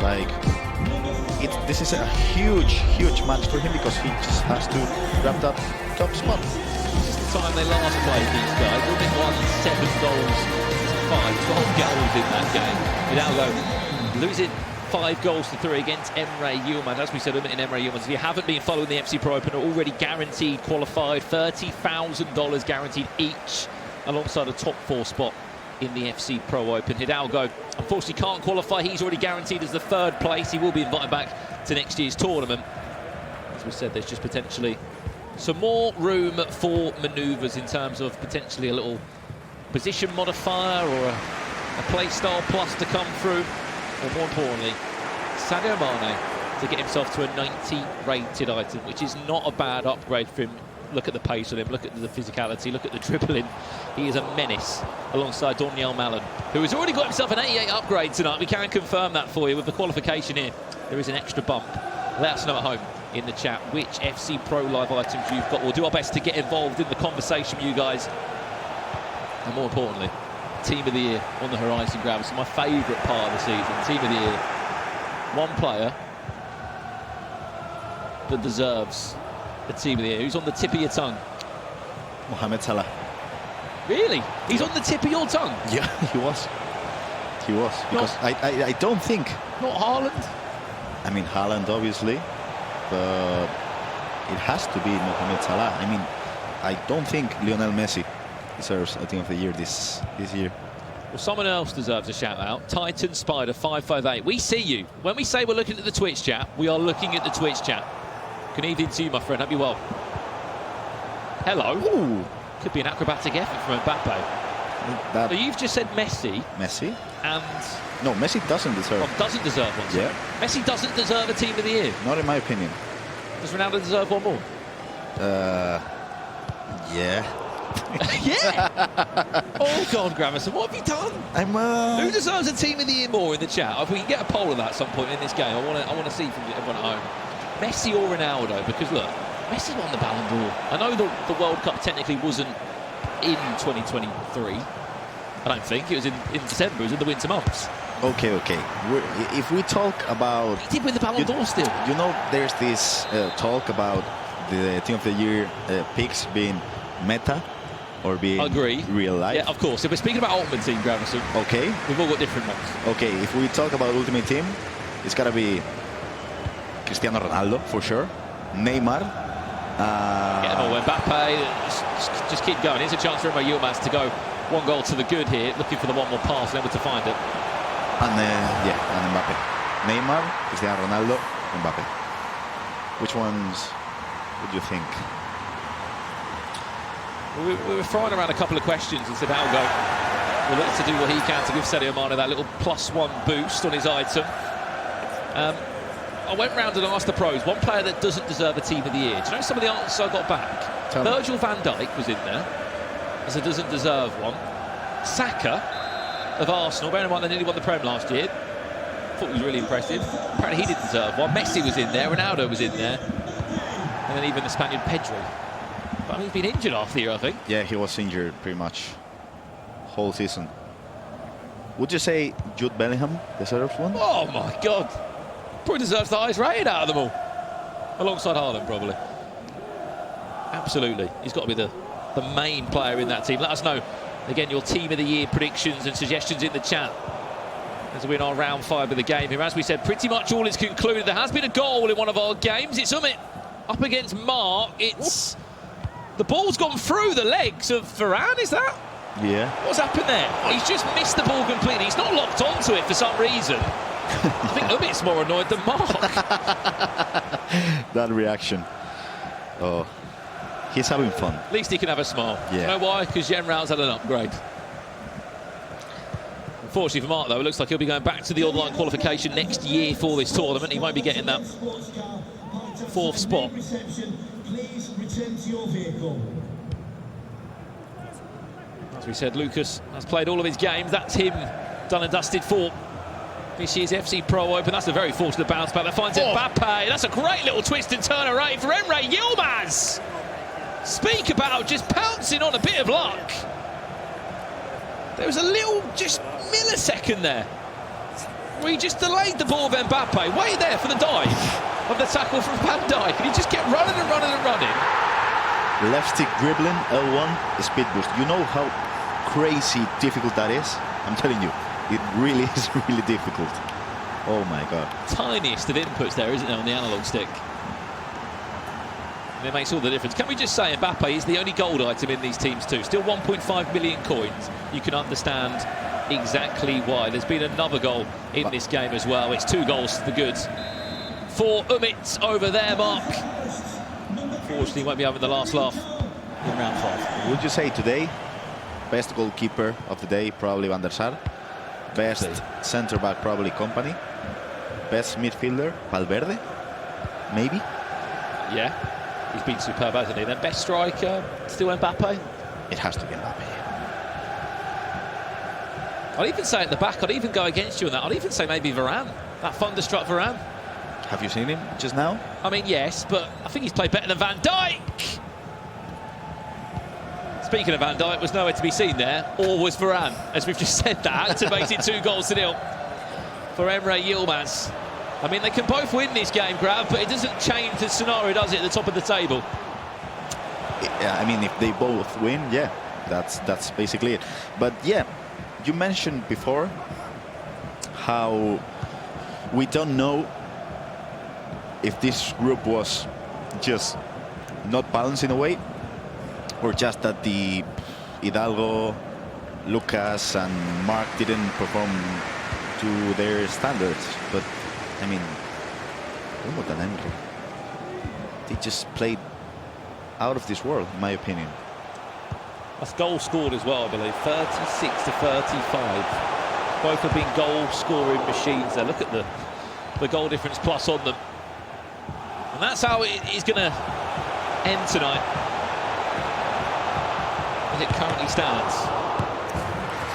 like this is a huge match for him because he just has to grab that top spot. It's the time they last played these guys. Umut won 7 goals to 5, 12 goals in that game. Hidalgo losing 5 goals to 3 against Emre Yilmaz. As we said, Umut and Emre Yilmaz, if you haven't been following the FC Pro Open, are already guaranteed qualified, $30,000 guaranteed each, alongside a top 4 spot in the FC Pro Open. Hidalgo unfortunately can't qualify. He's already guaranteed as the 3rd place. He will be invited back to next year's tournament. As we said, there's just potentially some more room for manoeuvres in terms of potentially a little position modifier or a play style plus to come through, or more importantly, Sadio Mane to get himself to a 90 rated item, which is not a bad upgrade for him. Look at the pace on him, look at the physicality, look at the dribbling. He is a menace alongside Donyell Malen, who has already got himself an 88 upgrade tonight. We can confirm that for you with the qualification here. There is an extra bump. Let us know at home in the chat which FC Pro Live items you've got. We'll do our best to get involved in the conversation with you guys. And more importantly, Team of the Year on the horizon grab. It's my favourite part of the season. Team of the Year. One player that deserves the Team of the Year. Who's on the tip of your tongue? Mohamed Salah. Really? He's on the tip of your tongue? Yeah, he was. He was. Because I don't think... Not Haaland? I mean, Haaland, obviously. But it has to be Mohamed Salah. I mean, I don't think Lionel Messi deserves a Team of the Year this year. Well, someone else deserves a shout-out. Titan Spider 558. We see you. When we say we're looking at the Twitch chat, we are looking at the Twitch chat. Good evening to you, my friend. Hope you're well. Hello. Ooh. Could be an acrobatic effort from Mbappe. So you've just said Messi. Messi? And... No, Messi doesn't deserve. Oh, doesn't deserve one. Yeah. Messi doesn't deserve a Team of the Year. Not in my opinion. Does Ronaldo deserve one more? Yeah. Yeah. Oh God, Gramerson, what have you done? I'm. Who deserves a Team of the Year more in the chat? If we can get a poll of that at some point in this game, I want to see from everyone at home. Messi or Ronaldo? Because look, Messi won the Ballon d'Or. I know the World Cup technically wasn't in 2023. I don't think it was in December. It was in the winter months. Okay. If we talk about... He did win the Ballon d'Or still. You know, there's this talk about the Team of the Year picks being meta or being real life. Yeah, of course. If we're speaking about Ultimate Team, Gramerson, okay, we've all got different ones. Okay, if we talk about Ultimate Team, it's got to be Cristiano Ronaldo, for sure. Neymar. Get them all. Mbappe, just keep going. Here's a chance for Emre Yilmaz to go 1 goal to the good here, looking for the one more pass, able to find it. And Mbappe. Neymar, Cristiano Ronaldo, Mbappe. Which ones would you think? We were throwing around a couple of questions and said Hidalgo will look to do what he can to give Sadio Mane that little +1 boost on his item. I went round and asked the pros, one player that doesn't deserve a Team of the Year. Do you know some of the answers I got back? Virgil van Dijk was in there, as he doesn't deserve one. Saka of Arsenal, bearing in mind they nearly won the Prem last year. Thought he was really impressive. Apparently he didn't deserve one. Messi was in there, Ronaldo was in there, and then even the Spaniard Pedro. But he's been injured half the year, I think. Yeah, he was injured pretty much whole season. Would you say Jude Bellingham deserves one? Oh my God. Probably deserves the highest rated out of them all. Alongside Haaland, probably. Absolutely. He's got to be the main player in that team. Let us know, again, your Team of the Year predictions and suggestions in the chat as we're in our round 5 of the game here. As we said, pretty much all is concluded. There has been a goal in one of our games. It's Umut up against Mark. It's... The ball's gone through the legs of Varane, is that? Yeah. What's happened there? He's just missed the ball completely. He's not locked onto it for some reason. I think Umut's more annoyed than Mark. That reaction. Oh, he's having fun. At least he can have a smile. Yeah. You know why? Because Genral's had an upgrade. Unfortunately for Mark, though, it looks like he'll be going back to the online qualification next year for this tournament. He won't be getting that 4th spot. As we said, Lucas has played all of his games. That's him done and dusted for this year's FC Pro Open. That's a very fortunate bounce back. That finds Mbappe. That's a great little twist and turn around for Emre Yilmaz. Speak about just pouncing on a bit of luck. There was a little, just millisecond there. We just delayed the ball of Mbappe, way there for the dive of the tackle from Van Dijk, and he just kept running and running and running. Left stick dribbling, L1, speed boost. You know how crazy difficult that is? I'm telling you, it really is really difficult. Oh my God. Tiniest of inputs there, isn't there, on the analog stick? And it makes all the difference. Can we just say Mbappe is the only gold item in these teams too? Still 1.5 million coins. You can understand exactly why. There's been another goal in this game as well. It's 2 goals to the good for Umut over there, Mark. Unfortunately, won't be having the last laugh in round 5. Would you say today, best goalkeeper of the day, probably Van der Sar? Best centre-back, probably Company? Best midfielder, Valverde? Maybe? Yeah, he's been superb, hasn't he? Then best striker, still Mbappe? It has to be Mbappe. I'd even say at the back, I'd even go against you on that. I'd even say maybe Varane, that thunderstruck Varane. Have you seen him just now? I mean, yes, but I think he's played better than Van Dijk. Speaking of Van Dijk, was nowhere to be seen there, or was Varane, as we've just said that, activated 2 goals to 0 for Emre Yilmaz. I mean, they can both win this game, Grav, but it doesn't change the scenario, does it, at the top of the table? Yeah, I mean, if they both win, yeah, that's basically it. But yeah, you mentioned before how we don't know if this group was just not balanced in a way, or just that the Hidalgo, Lucas and Mark didn't perform to their standards. But I mean, Umut and Emre, they just played out of this world, in my opinion. That's goal scored as well, I believe, 36 to 35. Both have been goal scoring machines there. Look at the goal difference plus on them. And that's how it is going to end tonight, as it currently stands.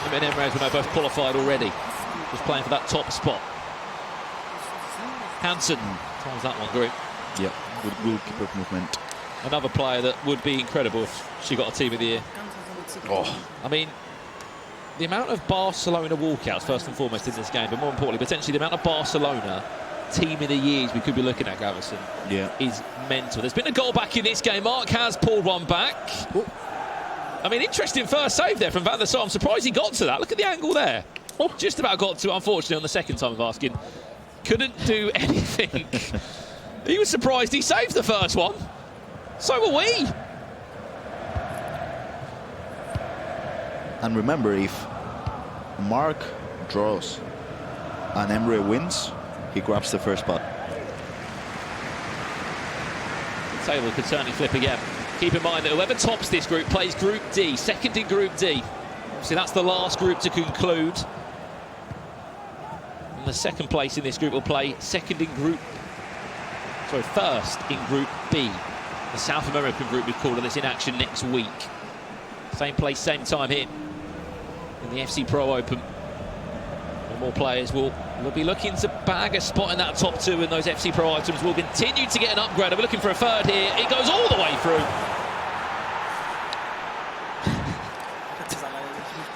Him and Emre, as we know, both qualified already. Just playing for that top spot. Hansen ties that one, group. Yeah, good goalkeeper movement. Another player that would be incredible if she got a team of the year. Oh, I mean, the amount of Barcelona walkouts, first and foremost, in this game, but more importantly, potentially the amount of Barcelona team of the years we could be looking at, Gavison, is mental. There's been a goal back in this game. Mark has pulled one back. Oh. I mean, interesting first save there from Van der Sar. I'm surprised he got to that. Look at the angle there. Oh, just about got to, unfortunately, on the second time of asking. Couldn't do anything. He was surprised he saved the first one. So were we. And remember, if Mark draws and Emre wins, he grabs the first spot. The table could certainly flip again. Keep in mind that whoever tops this group plays Group D, second in Group D. Obviously, that's the last group to conclude. And the second place in this group will play first in Group B. The South American group we've called, and it's in action next week. Same place, same time here in the FC Pro Open. And more players will be looking to bag a spot in that top 2, and those FC Pro items will continue to get an upgrade. We're looking for a third here. It goes all the way through.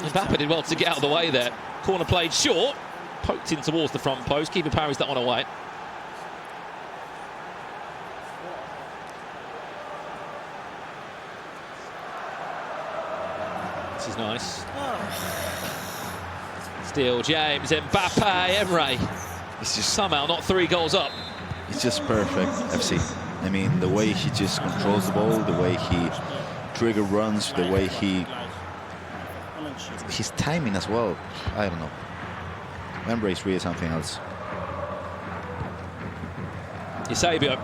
Mbappe did well to get out of the way there. Corner played short, poked in towards the front post. Keeper parries that one away. This is nice. Still James, Mbappe, Emre. It's just somehow not 3 goals up. It's just perfect, FC. I mean, the way he just controls the ball, the way he trigger runs, the way his timing as well. I don't know. Emre is really something else. Eusebio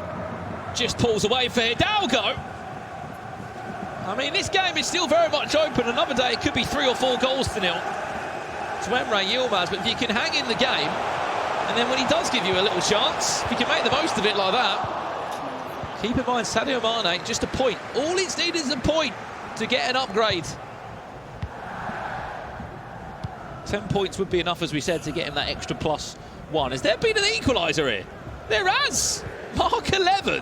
just pulls away for Hidalgo. I mean, this game is still very much open. Another day, it could be 3 or 4 goals to 0 to Emre Yilmaz. But if you can hang in the game, and then when he does give you a little chance, if you can make the most of it like that, keep in mind, Sadio Mane, just a point. All it's needed is a point to get an upgrade. 10 points would be enough, as we said, to get him that extra +1. Has there been an equaliser here? There has! Mark11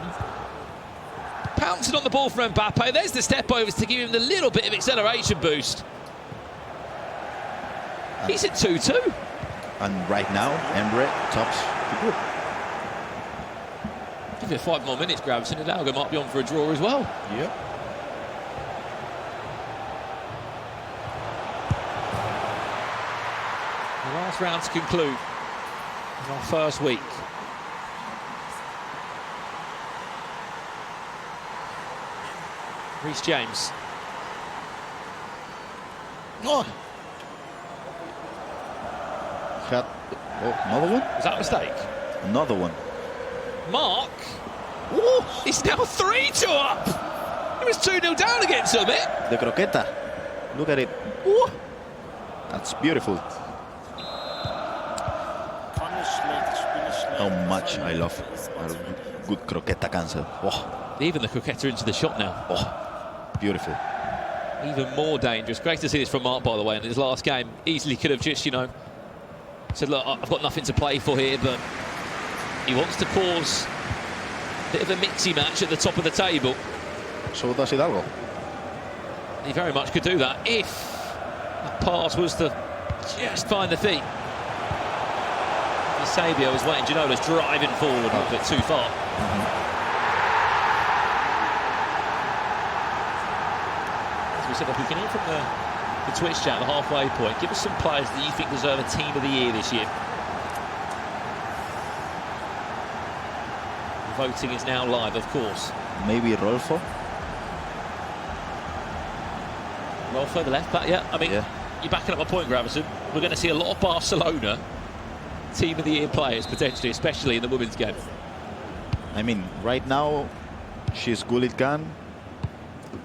pouncing on the ball for Mbappe. There's the step overs to give him the little bit of acceleration boost. He's at 2-2. And right now, Emre tops the group. Give it 5 more minutes, Gravison. Hidalgo might be on for a draw as well. Yep. The last round to conclude in our first week. Reece James. Oh. Another one? Was that a mistake? Another one. Mark. Ooh, he's now 3-2 up. He was 2-0 down against Umut. The croqueta. Look at it. Ooh. That's beautiful. How much I love a good croqueta cancel. Oh. Even the croqueta into the shot now. Oh. Beautiful. Even more dangerous. Great to see this from Mark, by the way, in his last game. Easily could have just, said, look, I've got nothing to play for here, but he wants to cause a bit of a mixy match at the top of the table. So does Hidalgo. He very much could do that if that pass was to just find the feet. Sabio is waiting. Ginola's driving forward a little bit too far. As we said, if we can hear from the Twitch chat, the halfway point, give us some players that you think deserve a team of the year this year. The voting is now live, of course. Maybe Rolfo. Rolfo, the left back, yeah. I mean, you're backing up my point, Gravison. We're going to see a lot of Barcelona team of the year players, potentially, especially in the women's game. I mean, right now, she's Gullit Khan.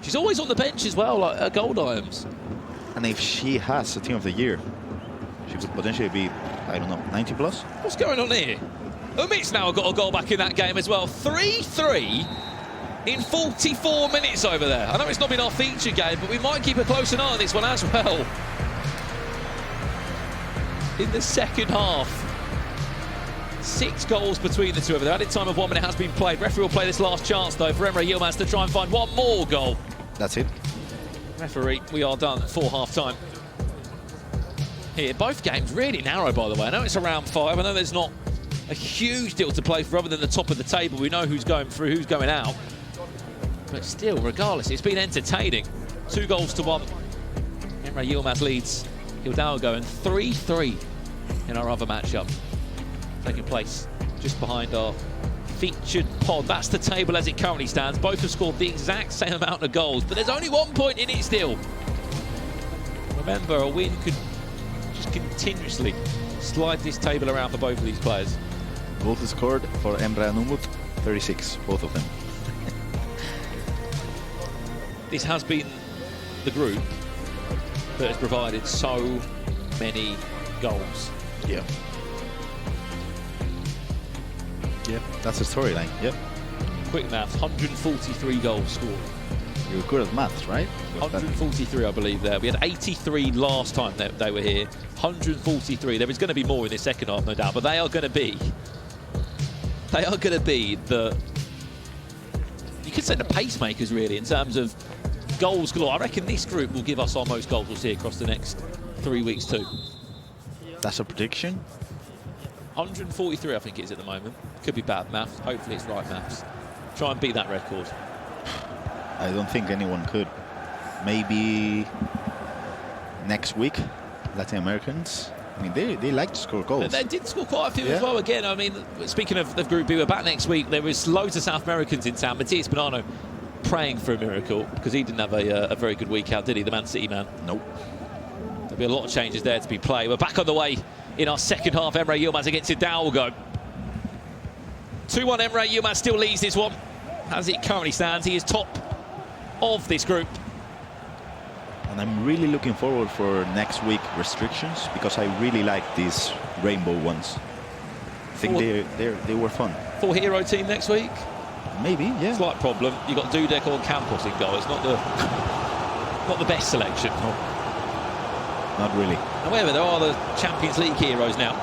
She's always on the bench as well, like gold irons. And if she has a team of the year, she could potentially be, I don't know, 90 plus? What's going on here? Umut's now got a goal back in that game as well. 3-3 in 44 minutes over there. I know it's not been our feature game, but we might keep a close eye on this one as well. In the second half, 6 goals between the two over there. Added time of 1 minute has been played. Referee will play this last chance, though, for Emre Yilmaz to try and find one more goal. That's it. Referee, we are done for half-time. Here, both games really narrow, by the way. I know it's around 5. I know there's not a huge deal to play for other than the top of the table. We know who's going through, who's going out. But still, regardless, it's been entertaining. 2 goals to 1. Emre Yilmaz leads Hidalgo, and 3-3 in our other matchup. Taking place just behind our featured pod. That's the table as it currently stands. Both have scored the exact same amount of goals, but there's only 1 point in it still. Remember, a win could just continuously slide this table around for both of these players. Goals scored for Emre and Umut, 36, both of them. This has been the group that has provided so many goals. Yeah. Yep, that's the storyline. Yep. Quick maths, 143 goals scored. You're good at maths, right? 143, I believe, there. We had 83 last time they were here. 143. There is going to be more in this second half, no doubt, but they are going to be the, you could say, the pacemakers, really, in terms of goals galore. I reckon this group will give us our most goals we'll see across the next 3 weeks too. That's a prediction? 143, I think it is at the moment. Could be bad maths. Hopefully it's right maths. Try and beat that record. I don't think anyone could. Maybe next week, Latin Americans. I mean, they like to score goals. But they did score quite a few as well. Again, I mean, speaking of the Group B, we're back next week. There was loads of South Americans in town. Matias Bonanno praying for a miracle because he didn't have a very good week out, did he, the Man City man? Nope. There'll be a lot of changes there to be played. We're back on the way in our second half. Emre Yilmaz against Hidalgo. 2-1, Emre Yilmaz still leads this one. As it currently stands, he is top of this group. And I'm really looking forward for next week restrictions because I really like these rainbow ones. I think they were fun. 4 hero team next week? Maybe, yeah. Slight problem. You've got Dudek or Campos in goal. It's not the best selection. No, not really. However, there are the Champions League heroes now.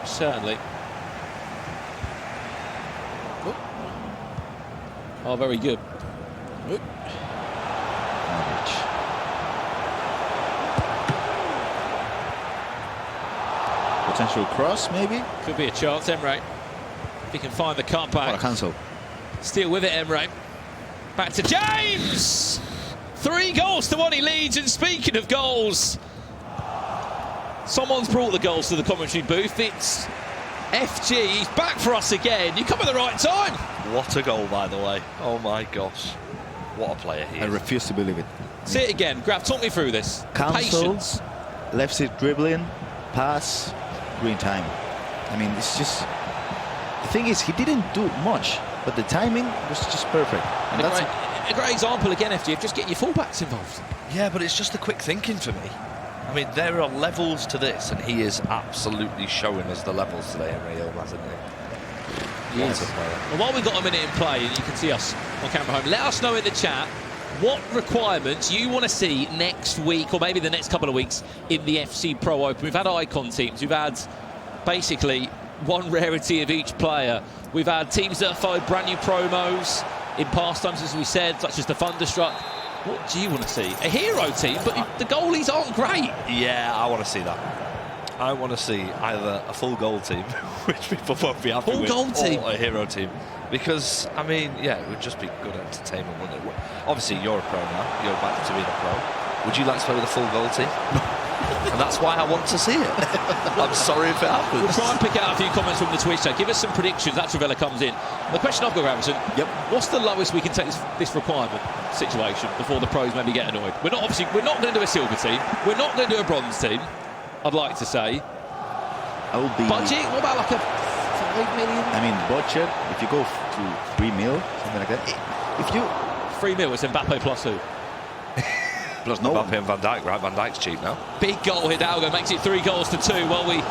Certainly. Oh, very good. potential cross, maybe. Could be a chance, Emre. If he can find the What a cutback. cancel. Still with it, Emre. Back to James! 3 goals to 1, he leads. And speaking of goals, someone's brought the goals to the commentary booth. It's FG. He's back for us again. You come at the right time. What a goal, by the way. Oh my gosh. What a player he I is. refuse to believe it. See it again. Graf, talk me through this. Cancel, Patience. left seat dribbling, pass, green time. I mean, it's just... The thing is, he didn't do much, but the timing was just perfect. And And that's a great example again, FG, of just getting your fullbacks involved. Yeah, but it's just the quick thinking for me. I mean, there are levels to this, and he is absolutely showing us the levels today, Emre Yilmaz, isn't he? What a player. Well, while we've got a minute in play, and you can see us on camera home, let us know in the chat what requirements you want to see next week, or maybe the next couple of weeks, in the FC Pro Open. We've had icon teams, we've had basically one rarity of each player. We've had teams that have followed brand new promos in past times, as we said, such as the Thunderstruck. What do you want to see? A hero team, but the goalies aren't great. Yeah, I want to see that. I want to see either a full goal team, which people won't be happy Full with, goal team? or a hero team. Because, I mean, yeah, it would just be good entertainment, wouldn't it? Obviously, you're a pro now. You're back to being a pro. Would you like to play with a full goal team? And that's why I want to see it. I'm sorry if it happens. We'll try and pick out a few comments from the Twitch chat. Give us some predictions. That Travella comes in. The question I've got, Ramson, what's the lowest we can take this requirement situation before the pros maybe get annoyed? We're not going to do a silver team. We're not going to do a bronze team, I'd like to say. I will be... Budget? What about like a 5 million? I mean, budget, if you go to 3 mil, something like that. If you... 3 mil, it's Mbappe plus who? Plus no Mbappe and Van Dijk, right? Van Dijk's cheap now. Big goal, Hidalgo makes it 3 goals to 2. While we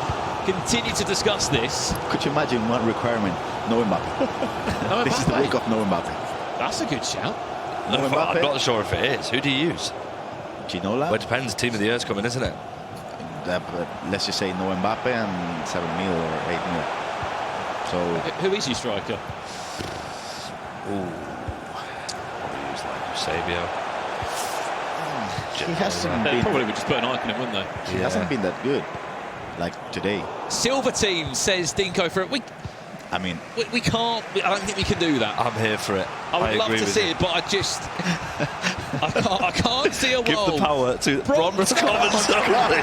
continue to discuss this. Could you imagine one requirement? No Mbappe. No This is the Mbappe. week of no Mbappe. That's a good shout. No I'm Mbappe. not sure if it is. Who do you use? Ginola. Well, it depends. Team of the year's coming, isn't it? But let's just say no Mbappe and 7 mil or 8 mil. So Who is your striker? Ooh. Probably use like Eusebio. he hasn't They been... probably would just put an icon in, wouldn't they? He hasn't been that good, like today. Silver team, says Dinko for it. I mean, We can't. I don't think we can do that. I'm here for it. I would love agree to with see you. it, but I just I can't see a Give world. the power to bronze comments only.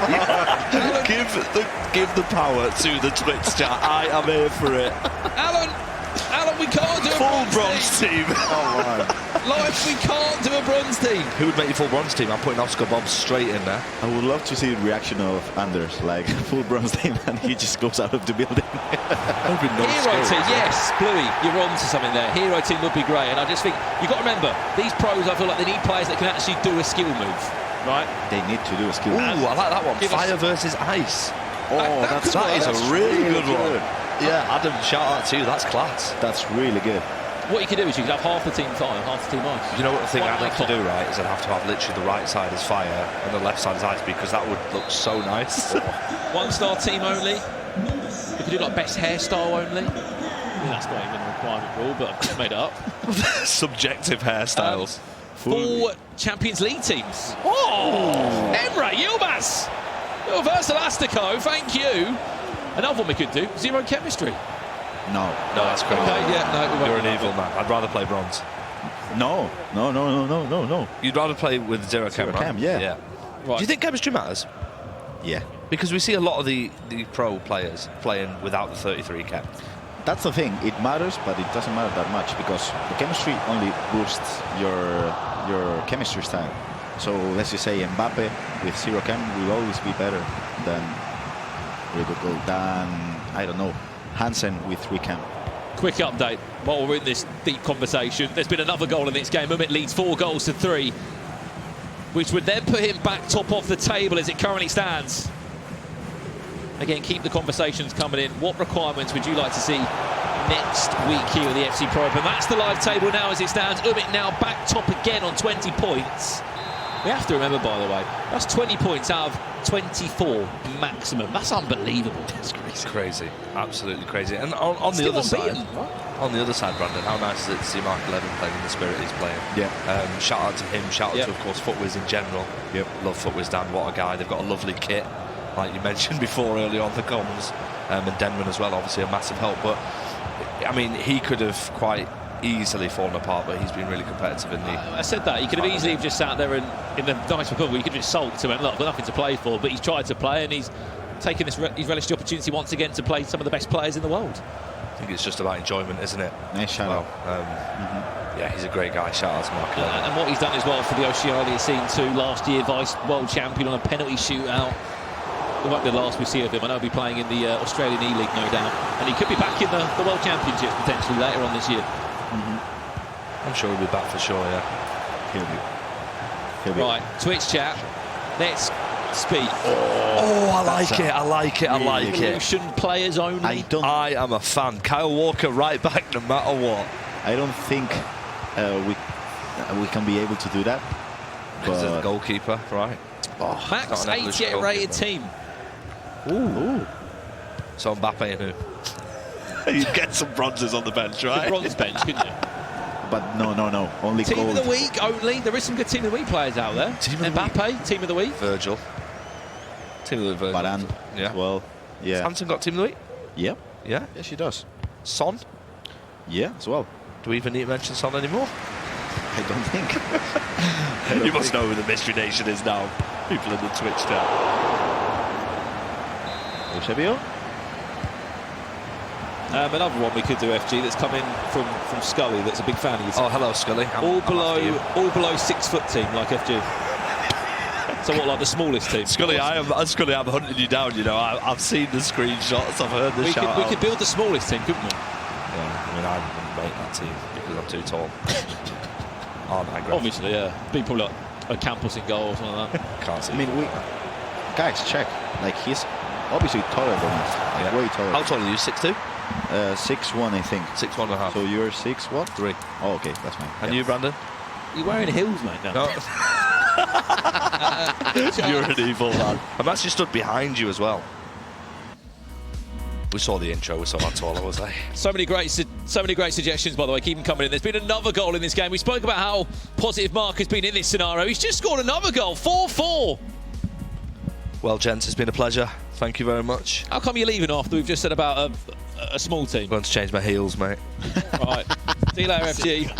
give the power to the Twitch chat. I am here for it. Alan, we can't do a Full bronze bronze team. team. Life, we can't do a bronze team. Who would make you full bronze team? I'm putting Oscar Bob straight in there. I would love to see the reaction of Anders, like full bronze team, and he just goes out of the building. Hero team, yes, Bluey, you're on to something there. Hero team would be great, and I just think you've got to remember these pros. I feel like they need players that can actually do a skill move, right? They need to do a skill. Ooh, I like that one. Give us- Fire versus ice. Oh, That is a really good one. Yeah, Adam, shout out to you. That's class. that's really good. What you could do is you could have half the team fire, half the team ice. You know what the thing One I'd have to icon. do, right, is I'd have to have literally the right side as fire and the left side as ice, because that would look so nice. 1-star team only. You could do like best hairstyle only. I mean, that's not even a requirement rule, but I've just made it up. Subjective hairstyles. Full Champions League teams. Oh, Emre Yilmaz. Reverse Elastico, thank you. Another one we could do, zero chemistry. No, No, that's crazy. Okay, yeah, no, we won't You're do an that. evil man. I'd rather play bronze. no. You'd rather play with zero Zero chem, right? chem, yeah. Right. Do you think chemistry matters? Yeah, Because we see a lot of the pro players playing without the 33 chem. that's the thing. It matters, but it doesn't matter that much because the chemistry only boosts your chemistry style. So let's just say Mbappe with zero chem will always be better than I don't know, Hansen with 3 chem. Quick update while we're in this deep conversation. There's been another goal in this game. Umut leads 4 goals to 3, which would then put him back top of the table as it currently stands. Again, keep the conversations coming in. What requirements would you like to see next week here at the FC Pro Open? That's the live table now as it stands. Umut now back top again on 20 points. We have to remember, by the way, that's 20 points out of 24 maximum. That's unbelievable. It's crazy. Absolutely crazy. And on the Still other side, unbeaten, right? on the other side, Brandon, how nice is it to see Mark11 playing in the spirit he's playing? Yeah. Shout out to him. Shout out Yep. to, of course, Footwiz in general. Yep. Love Footwiz, Dan. What a guy. They've got a lovely kit. like you mentioned before earlier on the comms, and Denman as well, obviously a massive help. But I mean, he could have quite easily fallen apart, but he's been really competitive in the... I said that. He could have easily just sat there and in the nice recovery, he could have just sulked and went, look, I've got nothing to play for, but he's tried to play and he's taken this, he's relished the opportunity once again to play some of the best players in the world. I think it's just about enjoyment, isn't it? Nice shout out. Yeah, he's a great guy. Shout out to Mark11. And what he's done as well for the Oceania scene too, last year vice world champion on a penalty shootout. It won't be the last we see of him. I know he'll be playing in the Australian E-League, no doubt. And he could be back in the World Championships potentially later on this year. I'm sure he'll be back for sure, yeah. He'll be. Right, Twitch chat. Let's speak. Oh, I like it. I like it. I like it. Evolution players only. I am a fan. Kyle Walker right back no matter what. I don't think we can be able to do that. Because of the goalkeeper, right? Oh, Max 88 rated team. Ooh. So Mbappe and who? You get some bronzes on the bench, right? The bronze bench, couldn't you? But no. Only team gold. of the week only. There is some good team of the week players out there. Mbappe, team of the week. Virgil. Team of the week, Virgil. Varane, yeah. Well, yeah. Samson got team of the week? Yep. Yeah? Yeah, she does. Son? Yeah, as well. Do we even need to mention Son anymore? I don't think. You must know who the Mystery Nation is now. People in the Twitch chat. Eusebio? Another one we could do, FG, that's come in from Scully, that's a big fan of you. Oh, hello, Scully. All below 6 foot team, like FG. So what, like the smallest team? Scully, I'm hunting you down, you know. I've seen the screenshots, I've heard the shout-out. We could build the smallest team, couldn't we? Yeah, I mean, I wouldn't make that team because I'm too tall. Aren't I, Greg? Obviously, yeah. Be probably like a Campos in goal or something like that. Can't see. I mean, guys, check. Like, he's obviously taller than us. Like, way taller. How tall are you? 6'2"? 6'1", I think. 6'1.5". So you're 6 what? 3. Oh, okay, that's fine. And you, Brandon? You're wearing heels, mate, now. No. You're an evil man. I'm actually stood behind you as well. We saw the intro, we saw how tall I was, eh? So many great suggestions, by the way. Keep them coming in. There's been another goal in this game. We spoke about how positive Mark has been in this scenario. He's just scored another goal, 4-4. Well, gents, it's been a pleasure. Thank you very much. How come you're leaving after we've just said about a small team? I'm going to change my heels, mate. Right. See you later, FG.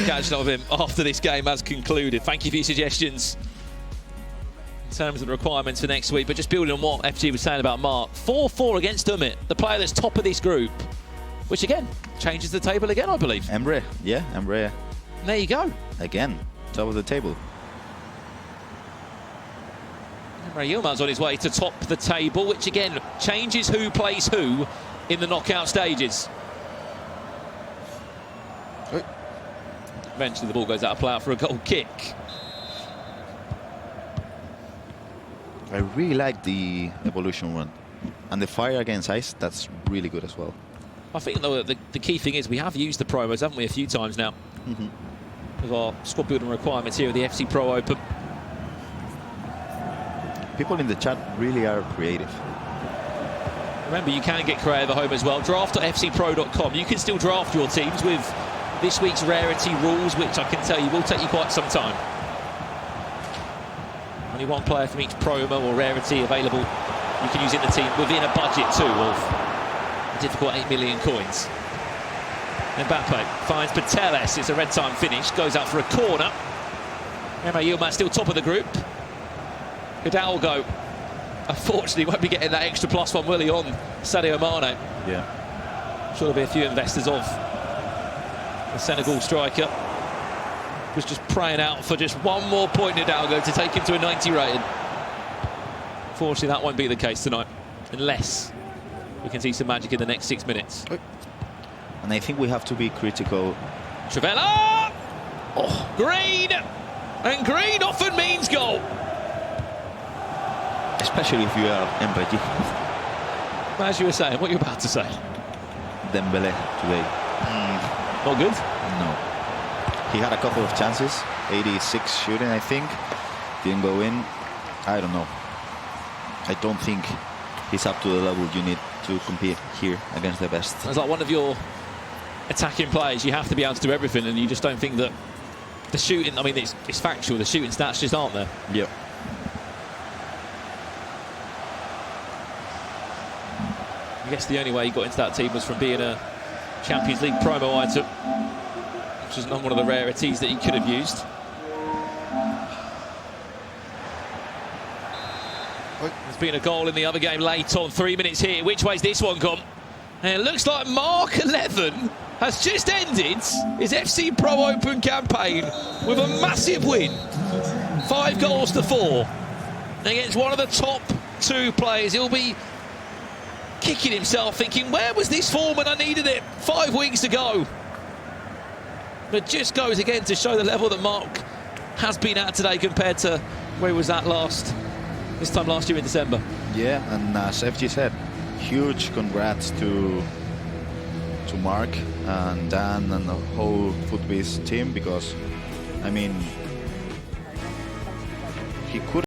Catching up with him after this game has concluded. Thank you for your suggestions in terms of the requirements for next week. But just building on what FG was saying about Mark, 4-4 against Umut, the player that's top of this group, which again changes the table again, I believe. Emre, yeah, Emre. And there you go. Again, top of the table. Emre Yilmaz's on his way to top the table, which again changes who plays who in the knockout stages. Eventually the ball goes out of play out for a goal kick. I really like the evolution one. And the fire against ice, that's really good as well. I think though the key thing is we have used the promos, haven't we, a few times now. With our squad building requirements here at the FC Pro Open. People in the chat really are creative. Remember, you can get creative at home as well. Draft.fcpro.com. You can still draft your teams with this week's rarity rules, which I can tell you will take you quite some time. Only one player from each promo or rarity available. You can use in the team within a budget too of a difficult 8 million coins. Mbappe finds Pateles. It's a red time finish. Goes out for a corner. Emre Yilmaz still top of the group. Hidalgo, unfortunately, won't be getting that extra +1, will he, on Sadio Mane? Yeah. Sure there'll be a few investors of the Senegal striker. Was just praying out for just one more point, Hidalgo, to take him to a 90 rating. Fortunately, that won't be the case tonight, unless we can see some magic in the next 6 minutes. And I think we have to be critical. Trivella! Oh, green! And green often means goal. Especially if you are Mbappé. As you were saying, what you're about to say. Dembele today. Not good? No. He had a couple of chances. 86 shooting, I think. Didn't go in. I don't know. I don't think he's up to the level you need to compete here against the best. It's like one of your attacking players. You have to be able to do everything, and you just don't think that the shooting, I mean, it's factual. The shooting stats just aren't there. Yep. I guess the only way he got into that team was from being a Champions League promo item, which is not one of the rarities that he could have used. There's been a goal in the other game late on, 3 minutes here. Which way's this one gone? And it looks like Mark11 has just ended his FC Pro Open campaign with a massive win. 5 goals to 4 against one of the top 2 players. He'll be kicking himself thinking, where was this form when I needed it 5 weeks ago? But just goes again to show the level that Mark has been at today compared to where he was at this time last year in December. Yeah, and as FG said, huge congrats to Mark and Dan and the whole Footbiz team, because I mean, he could